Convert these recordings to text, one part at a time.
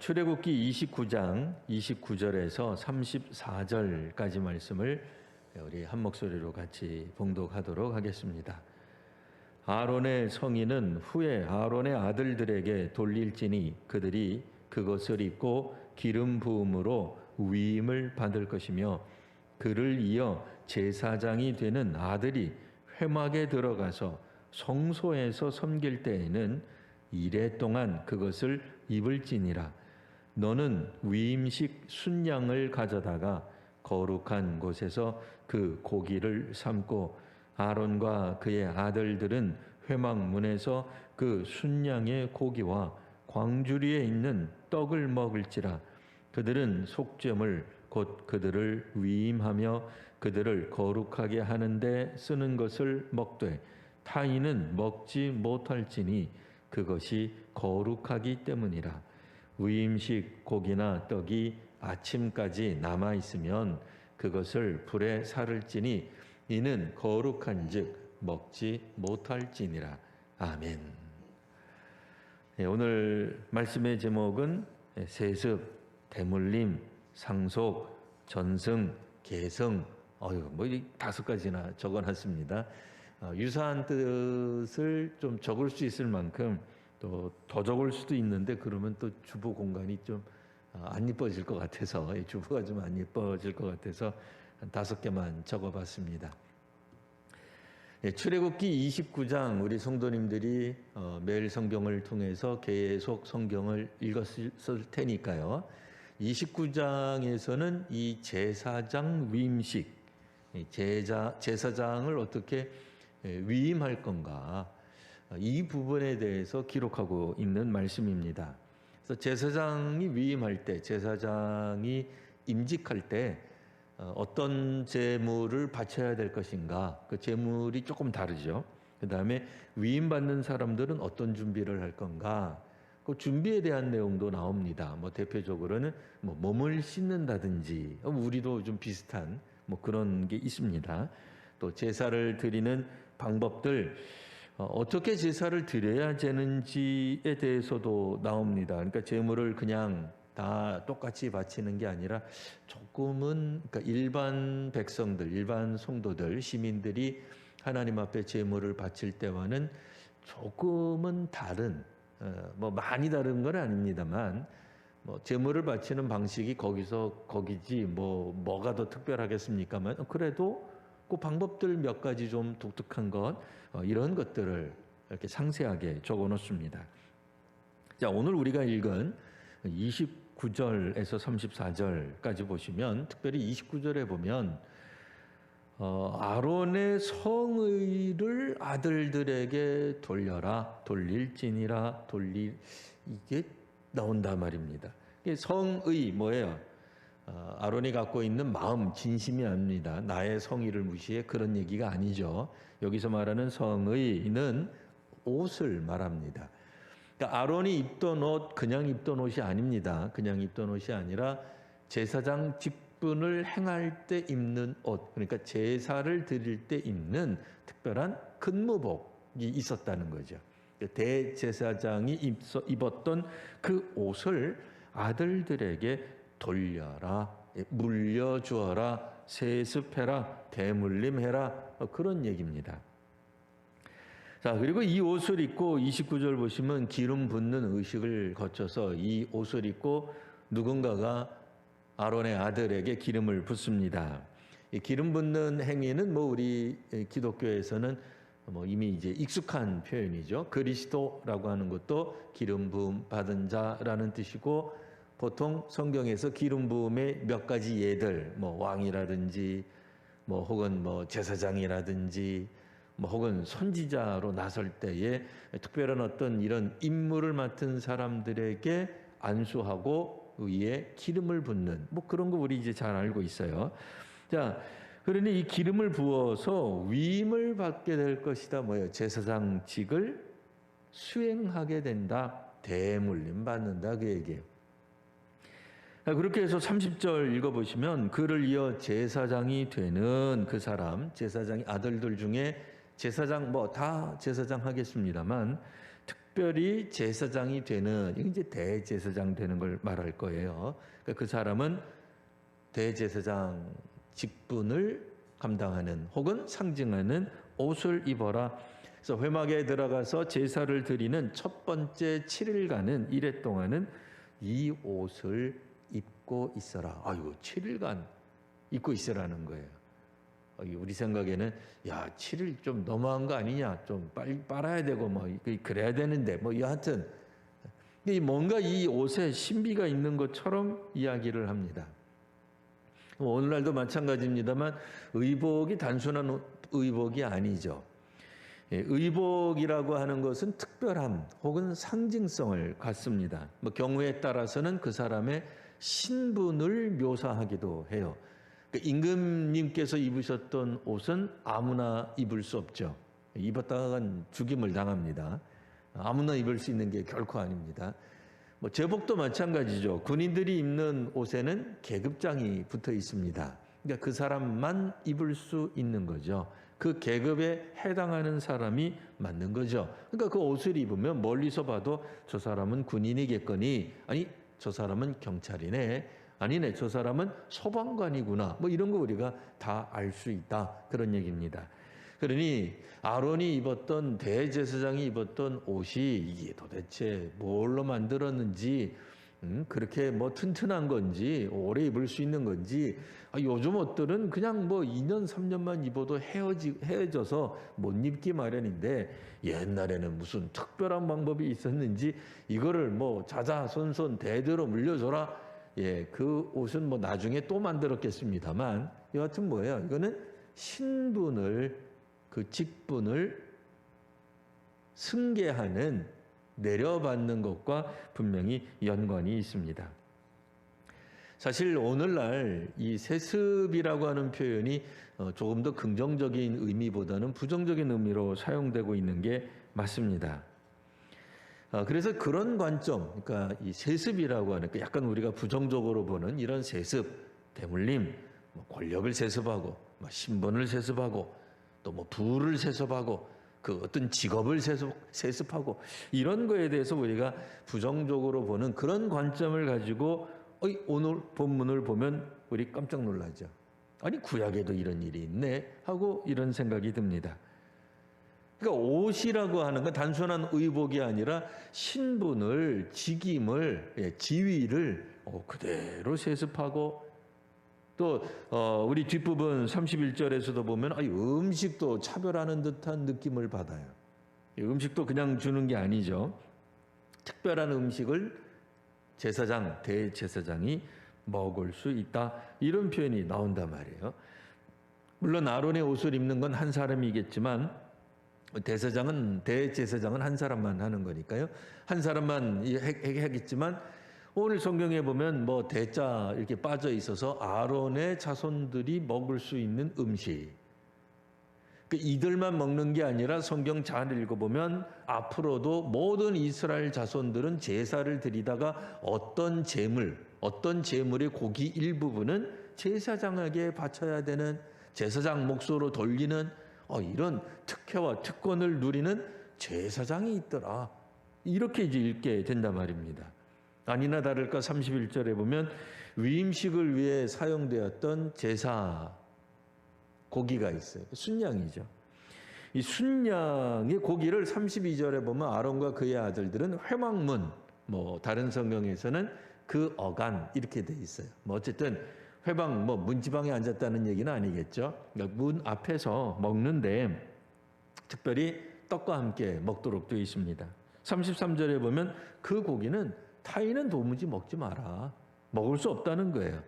출애굽기 29장 29절에서 34절까지 말씀을 우리 한 목소리로 같이 봉독하도록 하겠습니다. 아론의 성인은 후에 아론의 아들들에게 돌릴지니 그들이 그것을 입고 기름 부음으로 위임을 받을 것이며 그를 이어 제사장이 되는 아들이 회막에 들어가서 성소에서 섬길 때에는 이레 동안 그것을 입을지니라. 너는 위임식 순양을 가져다가 거룩한 곳에서 그 고기를 삶고 아론과 그의 아들들은 회막문에서 그 순양의 고기와 광주리에 있는 떡을 먹을지라. 그들은 속죄물 곧 그들을 위임하며 그들을 거룩하게 하는데 쓰는 것을 먹되 타인은 먹지 못할지니 그것이 거룩하기 때문이라. 위임식 고기나 떡이 아침까지 남아 있으면 그것을 불에 사를지니 이는 거룩한즉 먹지 못할지니라. 아멘. 오늘 말씀의 제목은 세습, 대물림, 상속, 전승, 계승, 이 5가지나 적어놨습니다. 유사한 뜻을 좀 적을 수 있을 만큼 또 더 적을 수도 있는데 그러면 또 주보 공간이 좀 안 예뻐질 것 같아서 주보가 좀 안 예뻐질 것 같아서 한 5개만 적어봤습니다. 출애굽기 29장 우리 성도님들이 매일 성경을 통해서 계속 성경을 읽었을 테니까요. 29장에서는 이 제사장 위임식, 제사장을 어떻게 위임할 건가, 이 부분에 대해서 기록하고 있는 말씀입니다. 그래서 제사장이 위임할 때, 제사장이 임직할 때 어떤 제물을 바쳐야 될 것인가, 그 제물이 조금 다르죠. 그 다음에 위임받는 사람들은 어떤 준비를 할 건가, 그 준비에 대한 내용도 나옵니다. 대표적으로는 몸을 씻는다든지, 우리도 좀 비슷한 그런 게 있습니다. 또 제사를 드리는 방법들, 어떻게 제사를 드려야 되는지에 대해서도 나옵니다. 그러니까 제물을 그냥 다 똑같이 바치는 게 아니라 조금은, 그러니까 일반 백성들, 일반 성도들, 시민들이 하나님 앞에 제물을 바칠 때와는 조금은 다른, 많이 다른 건 아닙니다만, 제물을 바치는 방식이 거기서 거기지 뭐가 더 특별하겠습니까만, 그래도 그 방법들 몇 가지 좀 독특한 것, 이런 것들을 이렇게 상세하게 적어 놓습니다. 자, 오늘 우리가 읽은 29절에서 34절까지 보시면, 특별히 29절에 보면 아론의 성의를 아들들에게 돌려라, 돌릴지니라, 이게 나온단 말입니다. 성의 뭐예요? 아론이 갖고 있는 마음, 진심이 아닙니다. 나의 성의를 무시해, 그런 얘기가 아니죠. 여기서 말하는 성의는 옷을 말합니다. 그러니까 아론이 입던 옷, 그냥 입던 옷이 아닙니다. 그냥 입던 옷이 아니라 제사장 직분을 행할 때 입는 옷, 그러니까 제사를 드릴 때 입는 특별한 근무복이 있었다는 거죠. 대제사장이 입었던 그 옷을 아들들에게 돌려라, 물려주어라, 세습해라, 대물림해라, 그런 얘기입니다. 자, 그리고 이 옷을 입고 29절 보시면 기름 붓는 의식을 거쳐서 이 옷을 입고 누군가가 아론의 아들에게 기름을 붓습니다. 이 기름 붓는 행위는 우리 기독교에서는 이미 이제 익숙한 표현이죠. 그리스도라고 하는 것도 기름 부음 받은 자라는 뜻이고, 보통 성경에서 기름 부음의 몇 가지 예들, 왕이라든지, 혹은 제사장이라든지, 혹은 선지자로 나설 때에 특별한 어떤 이런 임무를 맡은 사람들에게 안수하고 위에 기름을 붓는, 그런 거 우리 이제 잘 알고 있어요. 자, 그러니 이 기름을 부어서 위임을 받게 될 것이다. 제사장직을 수행하게 된다. 대물림 받는다. 그 얘기예요. 그렇게 해서 30절 읽어보시면, 그를 이어 제사장이 되는 그 사람, 제사장이 아들들 중에 제사장, 다 제사장 하겠습니다만, 특별히 제사장이 되는, 이제 대제사장 되는 걸 말할 거예요. 그러니까 그 사람은 대제사장 직분을 감당하는 혹은 상징하는 옷을 입어라. 그래서 회막에 들어가서 제사를 드리는 첫 번째 7일간은 이래 동안은 이 옷을 입고 있어라. 아이고 7일간 입고 있으라는 거예요. 우리 생각에는 야 7일 좀 너무한 거 아니냐, 좀 빨리 빨아야 되고 뭐 그래야 되는데 뭐 여하튼 뭔가 이 옷에 신비가 있는 것처럼 이야기를 합니다. 오늘날도 마찬가지입니다만 의복이 단순한 의복이 아니죠. 의복이라고 하는 것은 특별함 혹은 상징성을 갖습니다. 뭐 경우에 따라서는 그 사람의 신분을 묘사하기도 해요. 그러니까 임금님께서 입으셨던 옷은 아무나 입을 수 없죠. 입었다간 죽임을 당합니다. 아무나 입을 수 있는 게 결코 아닙니다. 뭐 제복도 마찬가지죠. 군인들이 입는 옷에는 계급장이 붙어 있습니다. 그러니까 그 사람만 입을 수 있는 거죠. 그 계급에 해당하는 사람이 맞는 거죠. 그러니까 그 옷을 입으면 멀리서 봐도 저 사람은 군인이겠거니, 아니 저 사람은 경찰이네, 아니네 저 사람은 소방관이구나, 뭐 이런 거 우리가 다 알 수 있다, 그런 얘기입니다. 그러니 아론이 입었던, 대제사장이 입었던 옷이 이게 도대체 뭘로 만들었는지, 그렇게 뭐 튼튼한 건지 오래 입을 수 있는 건지, 요즘 옷들은 그냥 뭐 2년 3년만 입어도 헤어져서 못 입기 마련인데 옛날에는 무슨 특별한 방법이 있었는지 이거를 뭐 자자손손 대대로 물려줘라. 예, 그 옷은 뭐 나중에 또 만들었겠습니다만 여하튼 뭐예요? 이거는 신분을, 그 직분을 승계하는, 내려받는 것과 분명히 연관이 있습니다. 사실 오늘날 이 세습이라고 하는 표현이 조금 더 긍정적인 의미보다는 부정적인 의미로 사용되고 있는 게 맞습니다. 그래서 그런 관점, 그러니까 이 세습이라고 하는, 약간 우리가 부정적으로 보는 이런 세습, 대물림, 권력을 세습하고, 신분을 세습하고, 또 뭐 부를 세습하고, 그 어떤 직업을 세습하고, 이런 거에 대해서 우리가 부정적으로 보는 그런 관점을 가지고 오늘 본문을 보면 우리 깜짝 놀라죠. 아니 구약에도 이런 일이 있네 하고 이런 생각이 듭니다. 그러니까 옷이라고 하는 건 단순한 의복이 아니라 신분을, 직임을, 지위를 그대로 세습하고, 또 우리 뒷부분 31절에서도 보면 음식도 차별하는 듯한 느낌을 받아요. 음식도 그냥 주는 게 아니죠. 특별한 음식을 제사장, 대제사장이 먹을 수 있다, 이런 표현이 나온단 말이에요. 물론 아론의 옷을 입는 건 한 사람이겠지만 대제사장은 한 사람만 하는 거니까요. 한 사람만 하겠지만 오늘 성경에 보면 뭐 대자 이렇게 빠져 있어서 아론의 자손들이 먹을 수 있는 음식, 이들만 먹는 게 아니라 성경 잘 읽어보면 앞으로도 모든 이스라엘 자손들은 제사를 드리다가 어떤 제물의 고기 일부분은 제사장에게 바쳐야 되는, 제사장 몫으로 돌리는 이런 특혜와 특권을 누리는 제사장이 있더라, 이렇게 이제 읽게 된단 말입니다. 아니나 다를까 31절에 보면 위임식을 위해 사용되었던 제사 고기가 있어요. 순양이죠. 이 순양의 고기를 32절에 보면 아론과 그의 아들들은 회막문, 뭐 다른 성경에서는 그 어간 이렇게 돼 있어요. 뭐 어쨌든 회방, 뭐 문지방에 앉았다는 얘기는 아니겠죠. 그러니까 문 앞에서 먹는데 특별히 떡과 함께 먹도록 되어 있습니다. 33절에 보면 그 고기는 타인은 도무지 먹지 마라, 먹을 수 없다는 거예요.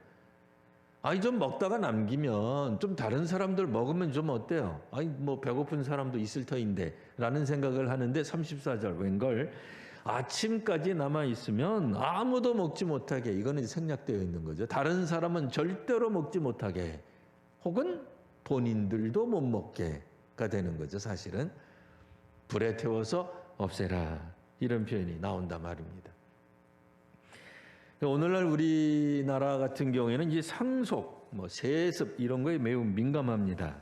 좀 먹다가 남기면 좀 다른 사람들 먹으면 좀 어때요? 뭐 배고픈 사람도 있을 터인데 라는 생각을 하는데 34절 웬걸 아침까지 남아있으면 아무도 먹지 못하게, 이거는 생략되어 있는 거죠. 다른 사람은 절대로 먹지 못하게, 혹은 본인들도 못 먹게가 되는 거죠. 사실은 불에 태워서 없애라, 이런 표현이 나온단 말입니다. 오늘날 우리나라 같은 경우에는 이제 상속, 뭐 세습 이런 거에 매우 민감합니다.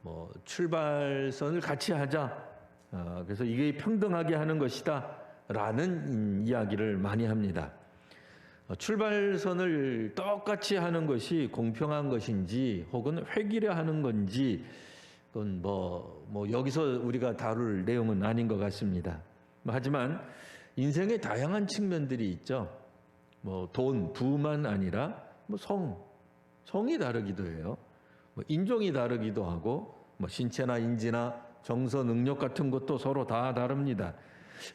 뭐 출발선을 같이 하자, 그래서 이게 평등하게 하는 것이다 라는 이야기를 많이 합니다. 출발선을 똑같이 하는 것이 공평한 것인지 혹은 획일화 하는 건지 그건 여기서 우리가 다룰 내용은 아닌 것 같습니다. 하지만 인생에 다양한 측면들이 있죠. 돈, 부만 아니라 성이 다르기도 해요. 인종이 다르기도 하고 신체나 인지나 정서 능력 같은 것도 서로 다 다릅니다.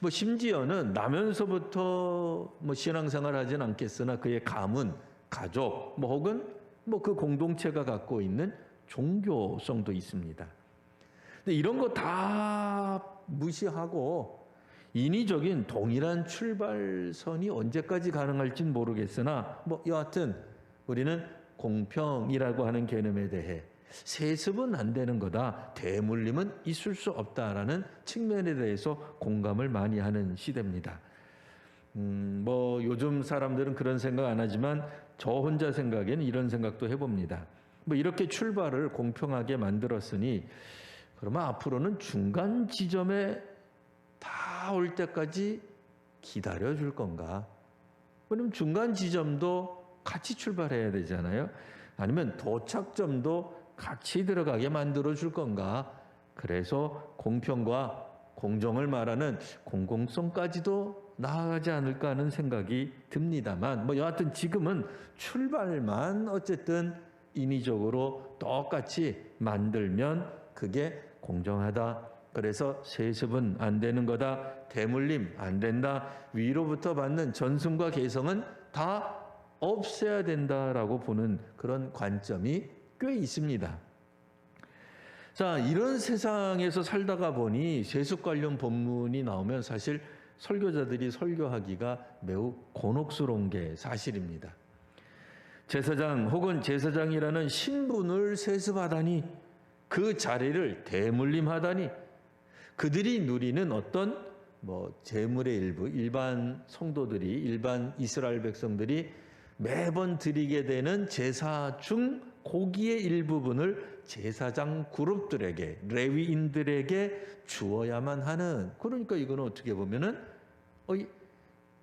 심지어는 나면서부터 신앙생활 하진 않겠으나 그의 가문, 가족, 혹은 그 공동체가 갖고 있는 종교성도 있습니다. 근데 이런 거 다 무시하고 인위적인 동일한 출발선이 언제까지 가능할진 모르겠으나 여하튼 우리는 공평이라고 하는 개념에 대해 세습은 안 되는 거다, 대물림은 있을 수 없다라는 측면에 대해서 공감을 많이 하는 시대입니다. 요즘 사람들은 그런 생각 안 하지만 저 혼자 생각에는 이런 생각도 해봅니다. 이렇게 출발을 공평하게 만들었으니 그러면 앞으로는 중간 지점에 다 올 때까지 기다려 줄 건가? 그럼 중간 지점도 같이 출발해야 되잖아요. 아니면 도착점도 같이 들어가게 만들어 줄 건가? 그래서 공평과 공정을 말하는 공공성까지도 나아가지 않을까 하는 생각이 듭니다만 여하튼 지금은 출발만 어쨌든 인위적으로 똑같이 만들면 그게 공정하다. 그래서 세습은 안 되는 거다. 대물림 안 된다. 위로부터 받는 전승과 계성은 다 없애야 된다라고 보는 그런 관점이 꽤 있습니다. 자, 이런 세상에서 살다가 보니 세습 관련 본문이 나오면 사실 설교자들이 설교하기가 매우 곤혹스러운 게 사실입니다. 제사장 혹은 제사장이라는 신분을 세습하다니, 그 자리를 대물림하다니, 그들이 누리는 어떤 재물의 일부, 일반 성도들이, 일반 이스라엘 백성들이 매번 드리게 되는 제사 중 고기의 일부분을 제사장 그룹들에게, 레위인들에게 주어야만 하는, 그러니까 이거는 어떻게 보면은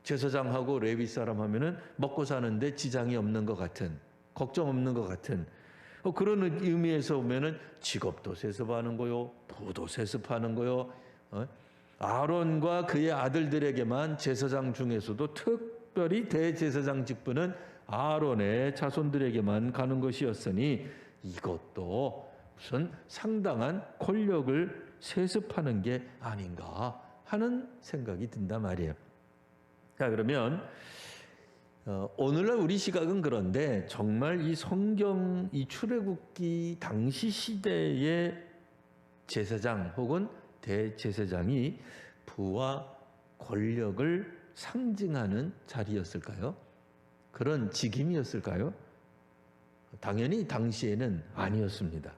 제사장하고 레위 사람 하면은 먹고 사는데 지장이 없는 것 같은, 걱정 없는 것 같은 그런 의미에서 보면은 직업도 세습하는 거요, 부도 세습하는 거요. 아론과 그의 아들들에게만 제사장 중에서도 특별히 대제사장 직분은 아론의 자손들에게만 가는 것이었으니 이것도 무슨 상당한 권력을 세습하는 게 아닌가 하는 생각이 든단 말이에요. 자, 그러면 오늘날 우리 시각은 그런데 정말 이 성경, 이 출애굽기 당시 시대의 제사장 혹은 대제사장이 부와 권력을 상징하는 자리였을까요? 그런 직임이었을까요? 당연히 당시에는 아니었습니다.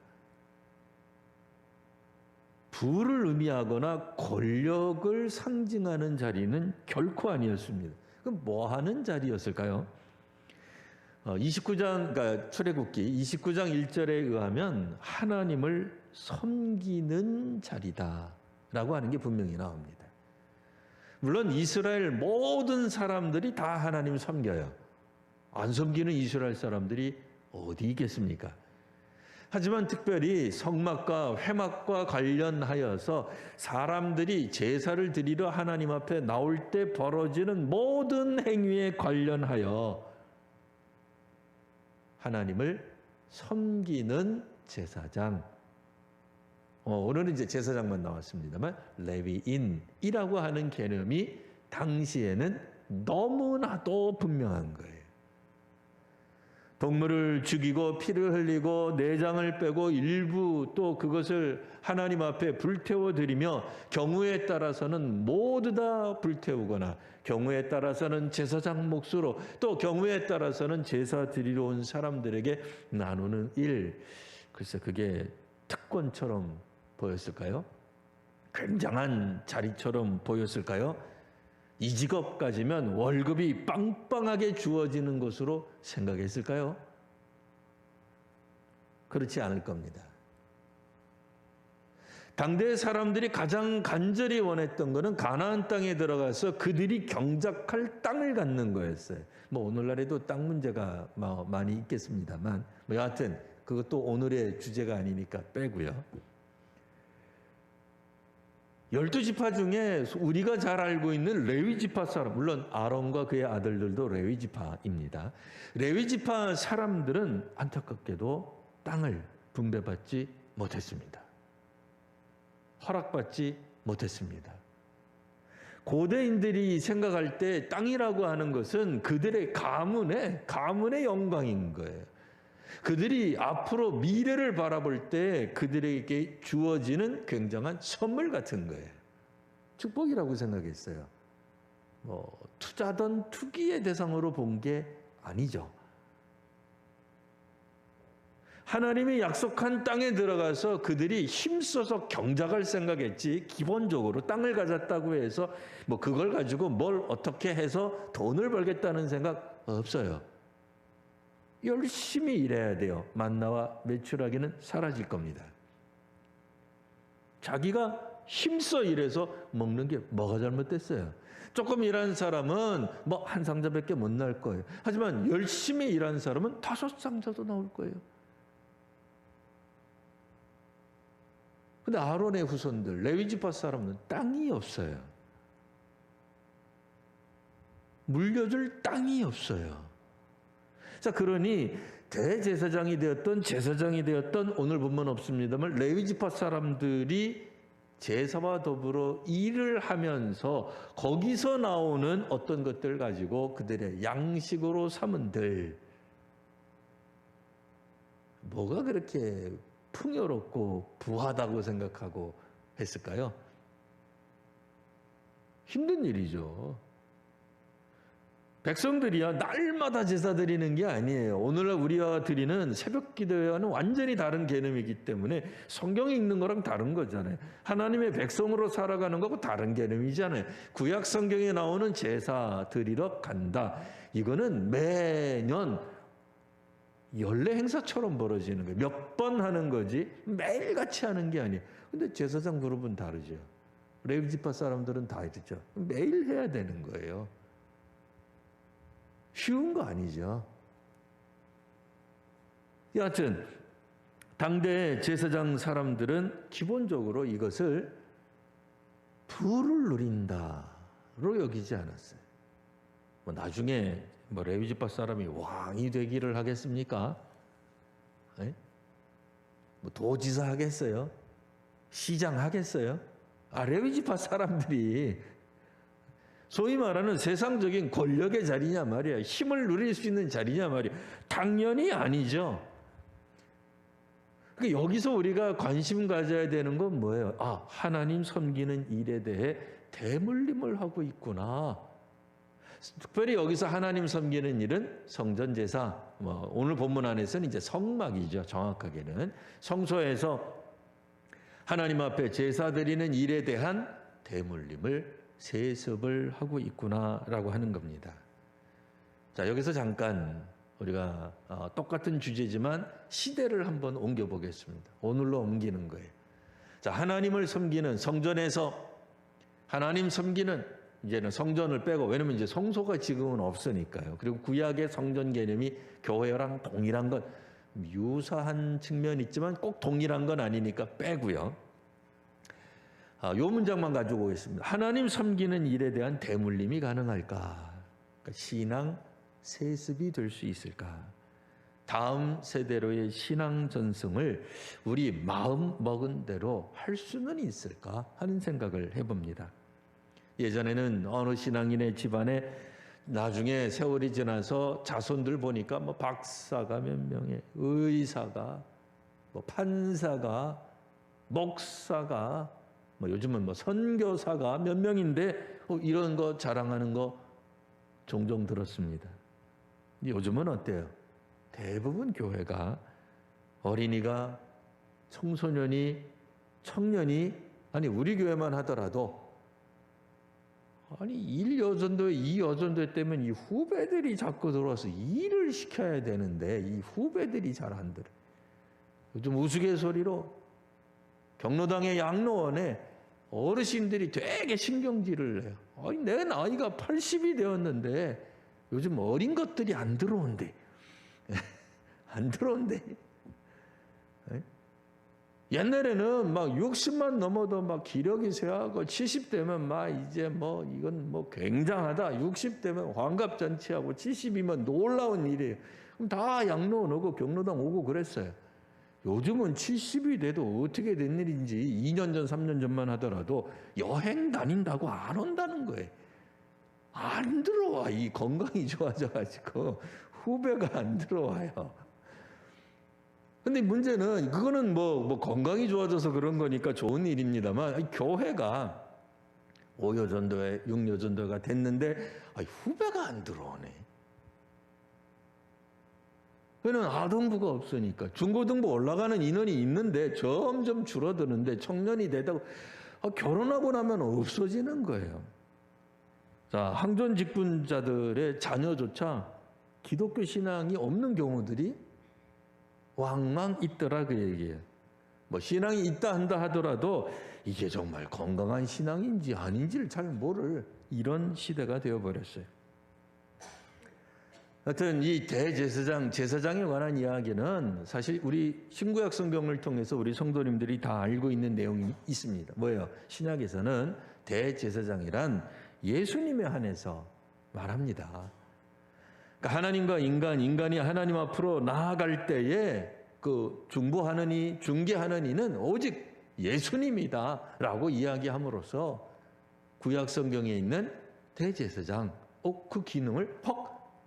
부를 의미하거나 권력을 상징하는 자리는 결코 아니었습니다. 그럼 뭐 하는 자리였을까요? 29장, 그러니까 출애굽기 29장 1절에 의하면 하나님을 섬기는 자리다라고 하는 게 분명히 나옵니다. 물론 이스라엘 모든 사람들이 다 하나님 섬겨요. 안 섬기는 이스라엘 사람들이 어디 있겠습니까? 하지만 특별히 성막과 회막과 관련하여서 사람들이 제사를 드리러 하나님 앞에 나올 때 벌어지는 모든 행위에 관련하여 하나님을 섬기는 제사장, 오늘은 이제 제사장만 나왔습니다만 레위인이라고 하는 개념이 당시에는 너무나도 분명한 거예요. 동물을 죽이고 피를 흘리고 내장을 빼고 일부 또 그것을 하나님 앞에 불태워 드리며 경우에 따라서는 모두 다 불태우거나 경우에 따라서는 제사장 몫으로 또 경우에 따라서는 제사 드리러 온 사람들에게 나누는 일, 글쎄 그게 특권처럼 보였을까요? 굉장한 자리처럼 보였을까요? 이 직업 가지면 월급이 빵빵하게 주어지는 것으로 생각했을까요? 그렇지 않을 겁니다. 당대 사람들이 가장 간절히 원했던 것은 가나안 땅에 들어가서 그들이 경작할 땅을 갖는 거였어요. 뭐 오늘날에도 땅 문제가 많이 있겠습니다만 뭐 여하튼 그것도 오늘의 주제가 아니니까 빼고요. 12지파 중에 우리가 잘 알고 있는 레위지파 사람, 물론 아론과 그의 아들들도 레위지파입니다. 레위지파 사람들은 안타깝게도 땅을 분배받지 못했습니다. 허락받지 못했습니다. 고대인들이 생각할 때 땅이라고 하는 것은 그들의 가문의 영광인 거예요. 그들이 앞으로 미래를 바라볼 때 그들에게 주어지는 굉장한 선물 같은 거예요. 축복이라고 생각했어요. 투자든 투기의 대상으로 본 게 아니죠. 하나님이 약속한 땅에 들어가서 그들이 힘써서 경작할 생각했지, 기본적으로 땅을 가졌다고 해서 그걸 가지고 뭘 어떻게 해서 돈을 벌겠다는 생각 없어요. 열심히 일해야 돼요. 만나와 메추라기는 사라질 겁니다. 자기가 힘써 일해서 먹는 게 뭐가 잘못됐어요? 조금 일한 사람은 한 상자밖에 못 날 거예요. 하지만 열심히 일한 사람은 5상자도 나올 거예요. 근데 아론의 후손들, 레위지파 사람은 땅이 없어요. 물려줄 땅이 없어요. 자, 그러니 대제사장이 되었던 제사장이 되었던 오늘 본문 없습니다만 레위지파 사람들이 제사와 더불어 일을 하면서 거기서 나오는 어떤 것들 가지고 그들의 양식으로 삼은들, 뭐가 그렇게 풍요롭고 부하다고 생각하고 했을까요? 힘든 일이죠. 백성들이야 날마다 제사 드리는 게 아니에요. 오늘날 우리가 드리는 새벽 기도와는 완전히 다른 개념이기 때문에 성경에 읽는 거랑 다른 거잖아요. 하나님의 백성으로 살아가는 거고 다른 개념이잖아요. 구약 성경에 나오는 제사 드리러 간다. 이거는 매년 연례 행사처럼 벌어지는 거예요. 몇 번 하는 거지 매일같이 하는 게 아니에요. 근데 제사장 그룹은 다르죠. 레위지파 사람들은 다 있죠. 매일 해야 되는 거예요. 쉬운 거 아니죠. 여하튼 당대 제사장 사람들은 기본적으로 이것을 부를 누린다로 여기지 않았어요. 나중에 레위지파 사람이 왕이 되기를 하겠습니까? 네? 도지사 하겠어요? 시장 하겠어요? 레위지파 사람들이 소위 말하는 세상적인 권력의 자리냐 말이야. 힘을 누릴 수 있는 자리냐 말이야. 당연히 아니죠. 그러니까 여기서 우리가 관심 가져야 되는 건 뭐예요? 하나님 섬기는 일에 대해 대물림을 하고 있구나. 특별히 여기서 하나님 섬기는 일은 성전제사, 오늘 본문 안에서는 이제 성막이죠. 정확하게는 성소에서 하나님 앞에 제사 드리는 일에 대한 대물림을 세습을 하고 있구나라고 하는 겁니다. 자, 여기서 잠깐 우리가 똑같은 주제지만 시대를 한번 옮겨보겠습니다. 오늘로 옮기는 거예요. 자, 하나님을 섬기는 성전에서 하나님 섬기는 이제는 성전을 빼고, 왜냐면 이제 성소가 지금은 없으니까요. 그리고 구약의 성전 개념이 교회랑 동일한 건 유사한 측면이 있지만 꼭 동일한 건 아니니까 빼고요. 요 문장만 가지고 오겠습니다. 하나님 섬기는 일에 대한 대물림이 가능할까? 그러니까 신앙 세습이 될 수 있을까? 다음 세대로의 신앙 전승을 우리 마음 먹은 대로 할 수는 있을까 하는 생각을 해봅니다. 예전에는 어느 신앙인의 집안에 나중에 세월이 지나서 자손들 보니까 박사가 몇 명에, 의사가, 판사가, 목사가, 요즘은 선교사가 몇 명인데 이런 거 자랑하는 거 종종 들었습니다. 요즘은 어때요? 대부분 교회가 어린이가, 청소년이, 청년이, 우리 교회만 하더라도 일 여전도에 이 여전도에 때문에 이 후배들이 자꾸 들어와서 일을 시켜야 되는데 이 후배들이 잘 안 들어요. 요즘 우스갯소리로 경로당의 양로원에 어르신들이 되게 신경질을 해요. 아니, 내 나이가 80이 되었는데 요즘 어린 것들이 안 들어온대. 안 들어온대. 옛날에는 막 60만 넘어도 막 기력이 쇠하고 70대면 막 이제 뭐 이건 뭐 굉장하다. 60대면 환갑잔치하고 70이면 놀라운 일이에요. 그럼 다 양로원 오고 경로당 오고 그랬어요. 요즘은 70이 돼도 어떻게 된 일인지 2년 전, 3년 전만 하더라도 여행 다닌다고 안 온다는 거예요. 안 들어와. 이 건강이 좋아져가지고 후배가 안 들어와요. 근데 문제는 그거는 뭐 건강이 좋아져서 그런 거니까 좋은 일입니다만 교회가 5여 전도회, 6여 전도회가 됐는데 후배가 안 들어오네. 그는 아동부가 없으니까 중고등부 올라가는 인원이 있는데 점점 줄어드는데 청년이 되다고 결혼하고 나면 없어지는 거예요. 자, 항존 직분자들의 자녀조차 기독교 신앙이 없는 경우들이 왕왕 있더라 그 얘기예요. 뭐 신앙이 있다 한다 하더라도 이게 정말 건강한 신앙인지 아닌지를 잘 모를 이런 시대가 되어버렸어요. 하여튼 이 대제사장, 제사장에 관한 이야기는 사실 우리 신구약 성경을 통해서 우리 성도님들이 다 알고 있는 내용이 있습니다. 뭐예요? 신약에서는 대제사장이란 예수님에 한해서 말합니다. 그러니까 하나님과 인간이 하나님 앞으로 나아갈 때에 그 중개하는 이는 오직 예수님이다라고 이야기함으로써 구약 성경에 있는 대제사장, 그 기능을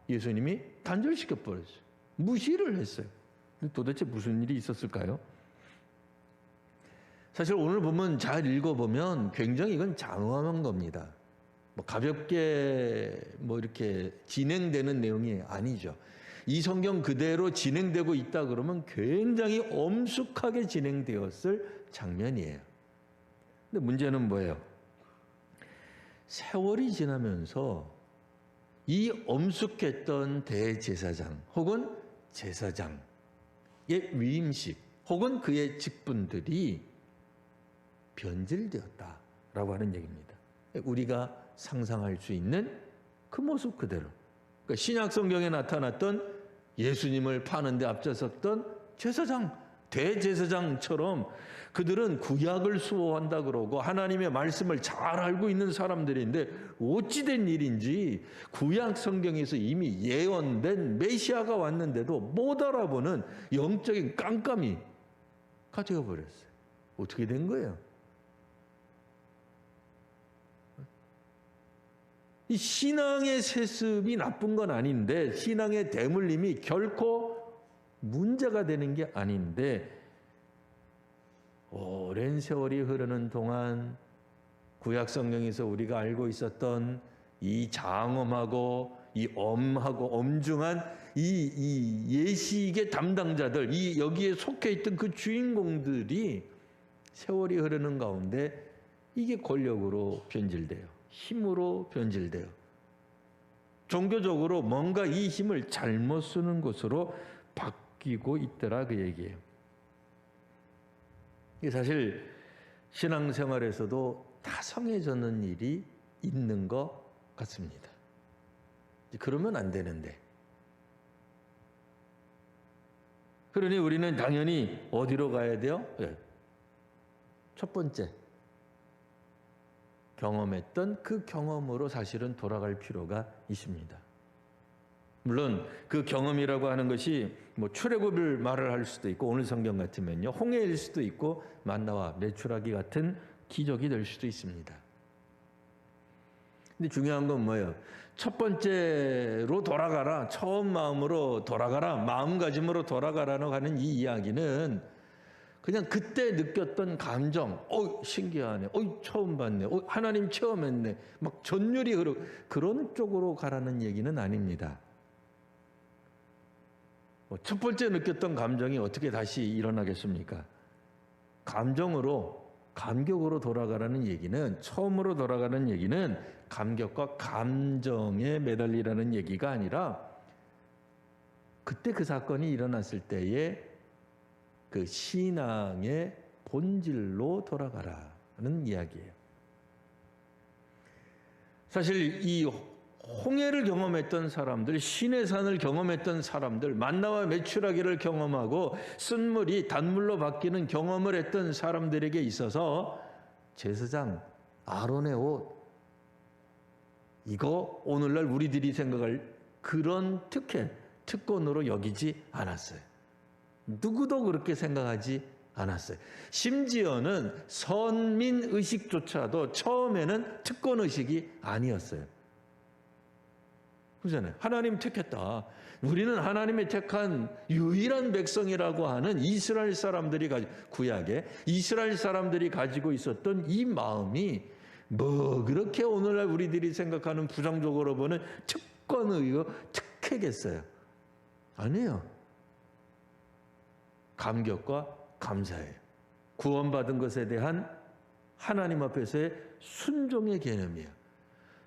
예수님이 단절시켜 버렸어요. 무시를 했어요. 도대체 무슨 일이 있었을까요? 사실 오늘 보면 잘 읽어보면 굉장히 이건 장엄한 겁니다. 가볍게 이렇게 진행되는 내용이 아니죠. 이 성경 그대로 진행되고 있다 그러면 굉장히 엄숙하게 진행되었을 장면이에요. 근데 문제는 뭐예요? 세월이 지나면서 이 엄숙했던 대제사장 혹은 제사장의 위임식 혹은 그의 직분들이 변질되었다라고 하는 얘기입니다. 우리가 상상할 수 있는 그 모습 그대로. 그러니까 신약 성경에 나타났던 예수님을 파는 데 앞장섰던 제사장, 대제사장처럼 그들은 구약을 수호한다 그러고 하나님의 말씀을 잘 알고 있는 사람들인데 어찌된 일인지 구약 성경에서 이미 예언된 메시아가 왔는데도 못 알아보는 영적인 깜깜이가 되어버렸어요. 어떻게 된 거예요? 이 신앙의 세습이 나쁜 건 아닌데 신앙의 대물림이 결코 문제가 되는 게 아닌데 오랜 세월이 흐르는 동안 구약 성경에서 우리가 알고 있었던 이 장엄하고 이 엄하고 엄중한 이 예식의 담당자들, 이 여기에 속해 있던 그 주인공들이 세월이 흐르는 가운데 이게 권력으로 변질돼요. 힘으로 변질돼요. 종교적으로 뭔가 이 힘을 잘못 쓰는 것으로 바뀌고 있더라 그 얘기예요. 사실 신앙생활에서도 다성해지는 일이 있는 것 같습니다. 그러면 안 되는데. 그러니 우리는 당연히 어디로 가야 돼요? 첫 번째, 경험했던 그 경험으로 사실은 돌아갈 필요가 있습니다. 물론 그 경험이라고 하는 것이 출애굽을 말을 할 수도 있고 오늘 성경 같으면요 홍해일 수도 있고 만나와 메추라기 같은 기적이 될 수도 있습니다. 근데 중요한 건 뭐예요? 첫 번째로 돌아가라, 처음 마음으로 돌아가라, 마음가짐으로 돌아가라고 하는 이 이야기는 그냥 그때 느꼈던 감정, 신기하네, 처음 봤네, 하나님 체험했네, 막 전율이 흐르고 그런 쪽으로 가라는 얘기는 아닙니다. 첫 번째 느꼈던 감정이 어떻게 다시 일어나겠습니까? 감격으로 돌아가라는 얘기는, 처음으로 돌아가는 얘기는 감격과 감정에 매달리라는 얘기가 아니라 그때 그 사건이 일어났을 때의 그 신앙의 본질로 돌아가라는 이야기예요. 사실 이 홍해를 경험했던 사람들, 시내산을 경험했던 사람들, 만나와 메추라기를 경험하고 쓴물이 단물로 바뀌는 경험을 했던 사람들에게 있어서 제사장 아론의 옷, 이거 오늘날 우리들이 생각할 그런 특권으로 여기지 않았어요. 누구도 그렇게 생각하지 않았어요. 심지어는 선민의식조차도 처음에는 특권의식이 아니었어요. 그렇잖아요. 하나님 택했다. 우리는 하나님의 택한 유일한 백성이라고 하는 이스라엘 사람들이 구약에 이스라엘 사람들이 가지고 있었던 이 마음이 뭐 그렇게 오늘날 우리들이 생각하는 부정적으로 보는 특권의요, 특혜겠어요? 아니에요. 감격과 감사예요. 구원받은 것에 대한 하나님 앞에서의 순종의 개념이에요.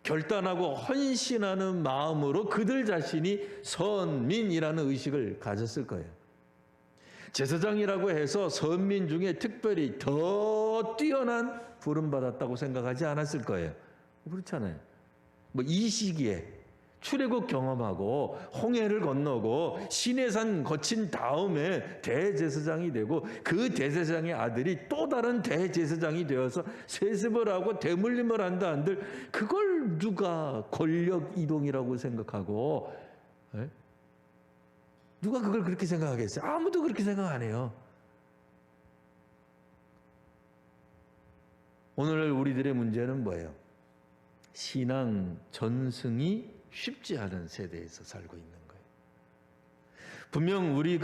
결단하고 헌신하는 마음으로 그들 자신이 선민이라는 의식을 가졌을 거예요. 제사장이라고 해서 선민 중에 특별히 더 뛰어난 부름받았다고 생각하지 않았을 거예요. 그렇잖아요. 뭐 이 시기에 출애굽 경험하고 홍해를 건너고 시내산 거친 다음에 대제사장이 되고 그 대제사장의 아들이 또 다른 대제사장이 되어서 세습을 하고 대물림을 한다 한들 그걸 누가 권력 이동이라고 생각하고 누가 그걸 그렇게 생각하겠어요? 아무도 그렇게 생각 안 해요. 오늘 우리들의 문제는 뭐예요? 신앙 전승이 쉽지 않은 세대에서 살고 있는 거예요. 분명 우리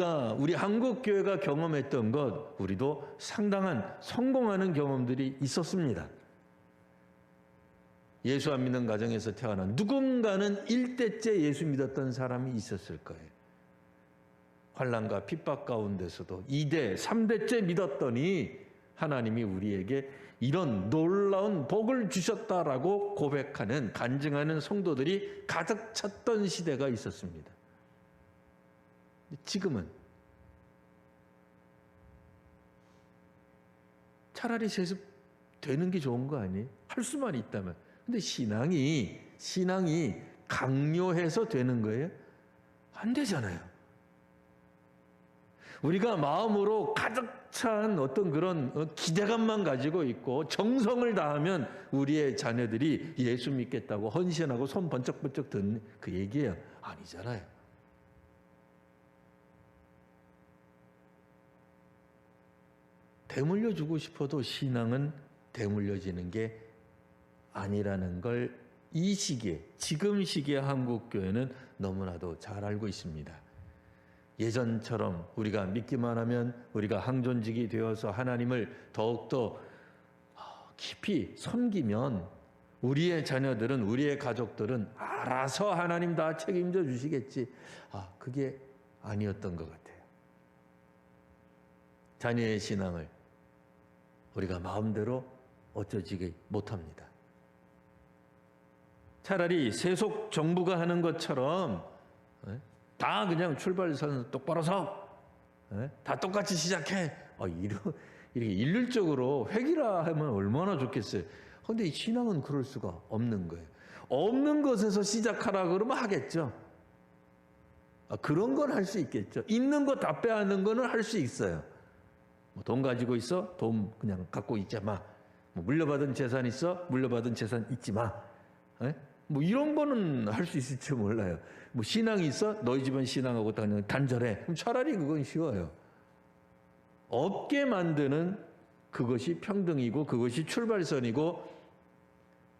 한국 교회가 경험했던 것, 우리도 상당한 성공하는 경험들이 있었습니다. 예수 안 믿는 가정에서 태어난 누군가는 1대째 예수 믿었던 사람이 있었을 거예요. 환난과 핍박 가운데서도 2대, 3대째 믿었더니 하나님이 우리에게 이런 놀라운 복을 주셨다라고 고백하는, 간증하는 성도들이 가득 찼던 시대가 있었습니다. 지금은 차라리 세습되는 게 좋은 거 아니에요? 할 수만 있다면. 근데 신앙이 강요해서 되는 거예요? 안 되잖아요. 우리가 마음으로 가득 찬 어떤 그런 기대감만 가지고 있고 정성을 다하면 우리의 자녀들이 예수 믿겠다고 헌신하고 손 번쩍번쩍 드는 그 얘기예요. 아니잖아요. 대물려 주고 싶어도 신앙은 대물려지는 게 아니라는 걸 이 시기에, 지금 시기에 한국교회는 너무나도 잘 알고 있습니다. 예전처럼 우리가 믿기만 하면 우리가 항존직이 되어서 하나님을 더욱더 깊이 섬기면 우리의 자녀들은, 우리의 가족들은 알아서 하나님 다 책임져 주시겠지. 그게 아니었던 것 같아요. 자녀의 신앙을 우리가 마음대로 어쩌지 못합니다. 차라리 세속 정부가 하는 것처럼 다 그냥 출발선 똑바로 서, 다 똑같이 시작해. 이렇게 일률적으로 획일화 하면 얼마나 좋겠어요. 그런데 이 신앙은 그럴 수가 없는 거예요. 없는 것에서 시작하라 그러면 하겠죠. 그런 건 할 수 있겠죠. 있는 거 다 빼앗는 거는 할 수 있어요. 돈 가지고 있어? 돈 그냥 갖고 있지 마. 물려받은 재산 있어? 물려받은 재산 잊지 마. 이런 거는 할 수 있을지 몰라요. 신앙이 있어? 너희 집은 신앙하고 단절해. 그럼 차라리 그건 쉬워요. 없게 만드는 그것이 평등이고 그것이 출발선이고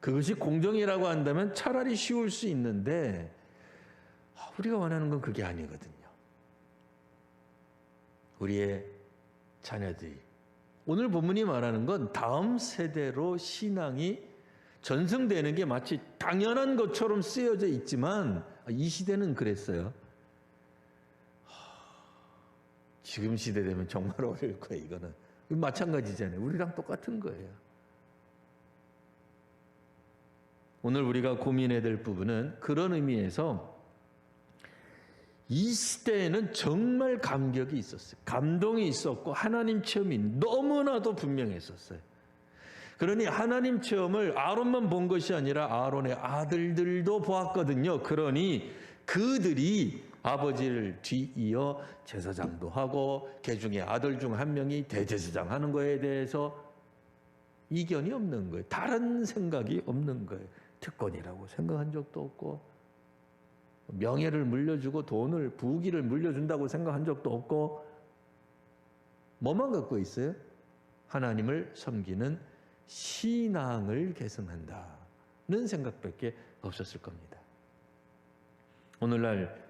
그것이 공정이라고 한다면 차라리 쉬울 수 있는데 우리가 원하는 건 그게 아니거든요. 우리의 자녀들이, 오늘 본문이 말하는 건 다음 세대로 신앙이 전승되는 게 마치 당연한 것처럼 쓰여져 있지만 이 시대는 그랬어요. 지금 시대 되면 정말 어려울 거예요. 이거는 마찬가지잖아요. 우리랑 똑같은 거예요. 오늘 우리가 고민해야 될 부분은 그런 의미에서 이 시대에는 정말 감격이 있었어요. 감동이 있었고 하나님 체험이 너무나도 분명했었어요. 그러니 하나님 체험을 아론만 본 것이 아니라 아론의 아들들도 보았거든요. 그러니 그들이 아버지를 뒤이어 제사장도 하고 그 중에 아들 중 한 명이 대제사장 하는 거에 대해서 이견이 없는 거예요. 다른 생각이 없는 거예요. 특권이라고 생각한 적도 없고 명예를 물려주고 돈을 부귀를 물려준다고 생각한 적도 없고 뭐만 갖고 있어요? 하나님을 섬기는 신앙을 계승한다는 생각밖에 없었을 겁니다. 오늘날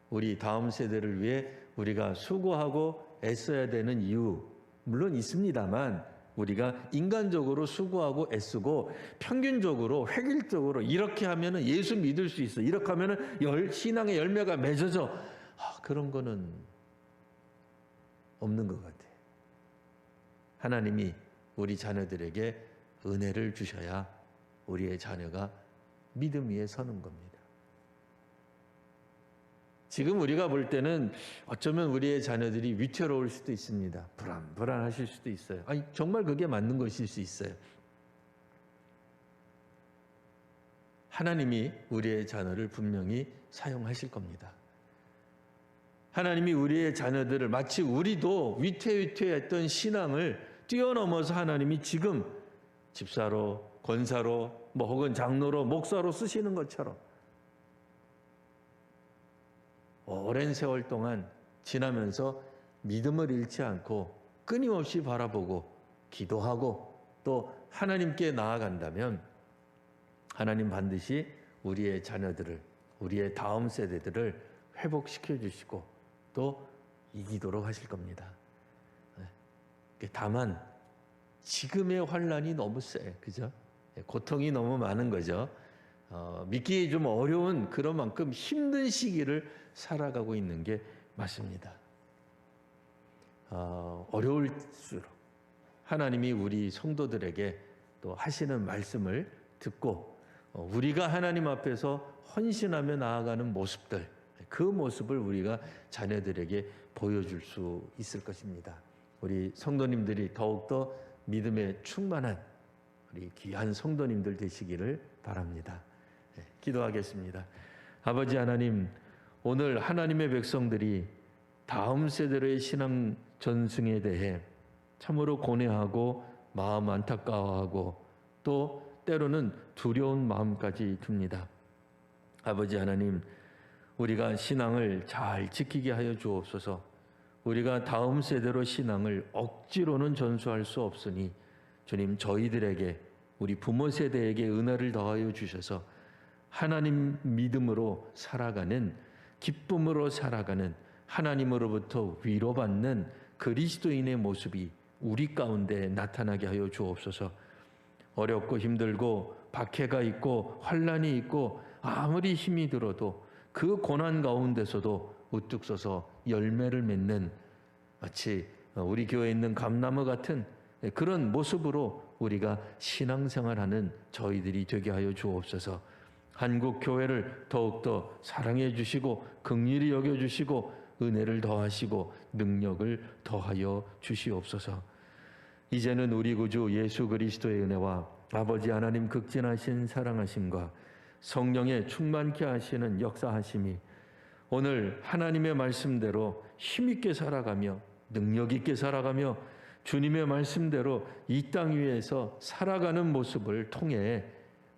우리 다음 세대를 위해 우리가 수고하고 애써야 되는 이유 물론 있습니다만 우리가 인간적으로 수고하고 애쓰고 평균적으로 획일적으로 이렇게 하면 예수 믿을 수 있어. 이렇게 하면 신앙의 열매가 맺어져. 그런 거는 없는 것 같아요. 하나님이 우리 자녀들에게 은혜를 주셔야 우리의 자녀가 믿음 위에 서는 겁니다. 지금 우리가 볼 때는 어쩌면 우리의 자녀들이 위태로울 수도 있습니다. 불안하실 수도 있어요. 아니, 정말 그게 맞는 것일 수 있어요. 하나님이 우리의 자녀를 분명히 사용하실 겁니다. 하나님이 우리의 자녀들을 마치 우리도 위태위태했던 신앙을 뛰어넘어서 하나님이 지금 집사로, 권사로, 혹은 장로로, 목사로 쓰시는 것처럼 오랜 세월 동안 지나면서 믿음을 잃지 않고 끊임없이 바라보고 기도하고 또 하나님께 나아간다면 하나님 반드시 우리의 자녀들을, 우리의 다음 세대들을 회복시켜 주시고 또 이기도록 하실 겁니다. 다만 지금의 환란이 너무 세, 그죠? 고통이 너무 많은 거죠. 믿기 좀 어려운 그런 만큼 힘든 시기를 살아가고 있는 게 맞습니다. 어려울수록 하나님이 우리 성도들에게 또 하시는 말씀을 듣고 우리가 하나님 앞에서 헌신하며 나아가는 모습들, 그 모습을 우리가 자녀들에게 보여줄 수 있을 것입니다. 우리 성도님들이 더욱더 믿음에 충만한 우리 귀한 성도님들 되시기를 바랍니다. 기도하겠습니다. 아버지 하나님, 오늘 하나님의 백성들이 다음 세대의 신앙 전승에 대해 참으로 고뇌하고 마음 안타까워하고 또 때로는 두려운 마음까지 듭니다. 아버지 하나님, 우리가 신앙을 잘 지키게 하여 주옵소서. 우리가 다음 세대로 신앙을 억지로는 전수할 수 없으니 주님, 저희들에게, 우리 부모 세대에게 은혜를 더하여 주셔서 하나님 믿음으로 살아가는, 기쁨으로 살아가는, 하나님으로부터 위로받는 그리스도인의 모습이 우리 가운데 나타나게 하여 주옵소서. 어렵고 힘들고 박해가 있고 환난이 있고 아무리 힘이 들어도 그 고난 가운데서도 우뚝 서서 열매를 맺는, 마치 우리 교회에 있는 감나무 같은 그런 모습으로 우리가 신앙생활하는 저희들이 되게 하여 주옵소서. 한국 교회를 더욱더 사랑해 주시고 긍휼히 여겨 주시고 은혜를 더하시고 능력을 더하여 주시옵소서. 이제는 우리 구주 예수 그리스도의 은혜와 아버지 하나님 극진하신 사랑하심과 성령의 충만케 하시는 역사하심이 오늘 하나님의 말씀대로 힘있게 살아가며 능력 있게 살아가며 주님의 말씀대로 이 땅 위에서 살아가는 모습을 통해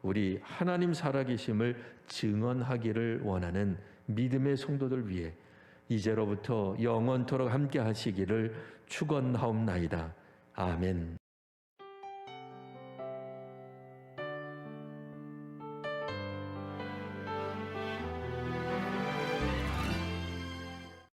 우리 하나님 살아계심을 증언하기를 원하는 믿음의 성도들 위해 이제로부터 영원토록 함께 하시기를 축원하옵나이다. 아멘.